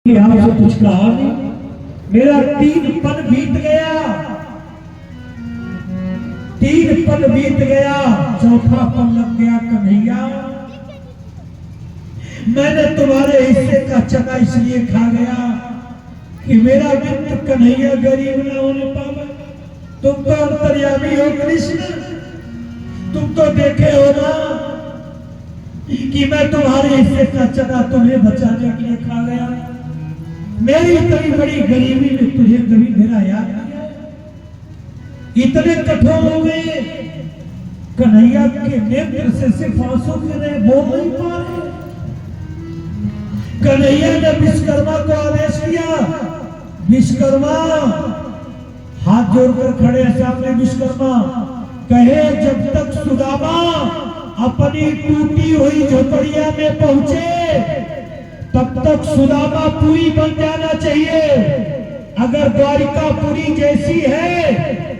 आपसे कुछ कहा नहीं। मेरा 3 पल बीत गया, 3 पल बीत गया, चौथा पल लग गया कन्हैया। मैंने तुम्हारे हिस्से का चना इसलिए खा गया कि मेरा मित्र कन्हैया गरीब ना होने पावे। तुम तो अंतर्यामी हो कृष्ण, तुम तो देखे हो ना कि मैं तुम्हारे हिस्से का चना तुम्हें बचाने के लिए खा गया। मेरी इतनी बड़ी गरीबी में तुझे कभी मेरा याद किया? इतने कठोर हो गए, कन्हैया के नेत्र से सिर्फ आंसू गिरे, बोल नहीं पा रहे। कन्हैया ने विश्वकर्मा को आदेश किया, विश्वकर्मा हाथ जोड़कर खड़े सामने विश्वकर्मा कहे, जब तक सुदामा अपनी टूटी हुई झोपड़िया में पहुंचे तब तक सुदामा पुरी बन जाना चाहिए। अगर द्वारिकापुरी जैसी है,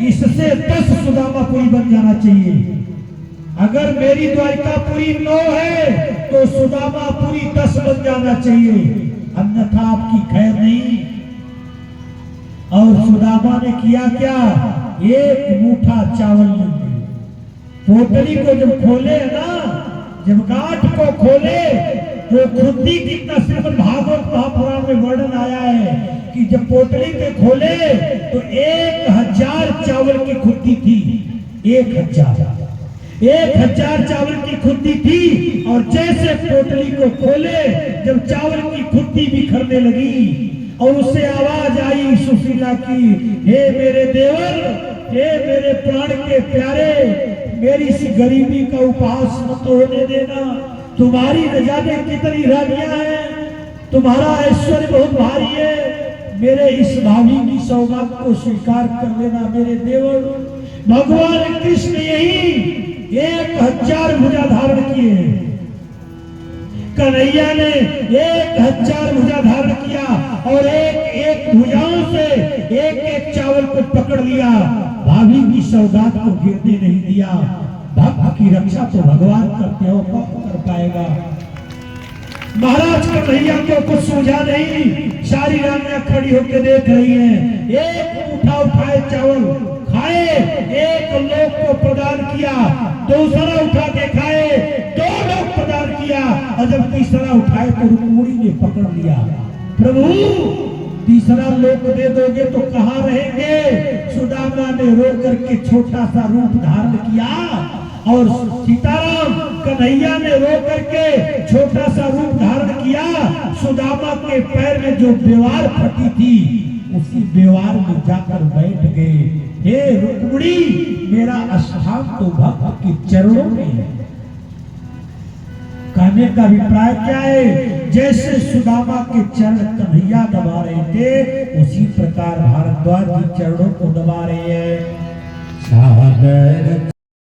इससे 10 सुदामापुरी बन जाना चाहिए। अगर मेरी द्वारिकापुरी 9 है तो सुदामापुरी 10 बन जाना चाहिए, अन्यथा आपकी खैर नहीं। और सुदामा ने किया क्या? 1 मुट्ठा चावल लेंगे। पोटली को जब खोले ना, जब गांठ को खोले तो खुद्दी कितना श्रीमद् भागवत महापुराण में वर्णन आया है कि जब पोटली पे खोले तो 1000 चावल की खुद्दी थी। 1000 चावल की खुद्दी थी। और जैसे पोटली को खोले, जब चावल की खुद्दी बिखरने लगी और उससे आवाज आई सुशीला की, हे मेरे देवर, हे मेरे प्राण के प्यारे, मेरी इस गरीबी का उपहास मत होने देना। तुम्हारी न जाने कितनी रानियां हैं, तुम्हारा ऐश्वर्य बहुत भारी है, मेरे इस भाभी की सौगात को स्वीकार कर लेना मेरे देवर। भगवान कृष्ण यही 1000 भुजा धारण किए। कन्हैया ने 1000 भुजा धारण किया और एक भुजाओं से एक चावल को पकड़ लिया, भाभी की सौगात को गिरने नहीं दिया। भक्त की रक्षा तो भगवान करते हो, कब कर पाएगा? महाराज कन्हैया को कुछ सूझा नहीं, सारी रानियां खड़ी होकर देख रही हैं। एक मुट्ठा उठाए चावल खाए, एक लोग को प्रदान किया, दूसरा उठा के खाए, 2 लोग प्रदान किया, और जब तीसरा उठाए तो रुक्मिणी ने पकड़ लिया। प्रभु, तीसरा लोक दे दोगे तो कहाँ रहेंगे? सुदामा ने रो करके छोटा सा रूप धारण किया और सीताराम कन्हैया ने रो करके छोटा सा रूप धारण किया। सुदामा के पैर में जो बेवार फटी थी, उसी बेवार में जाकर बैठ गए। हे रुक्मिणी, मेरा स्थान तो भक्त के चरणों में है। कहने का अभिप्राय क्या है? जैसे सुदामा के चरण कन्हैया दबा रहे थे, उसी प्रकार भारद्वाज जी चरणों को दबा रहे हैं। सागर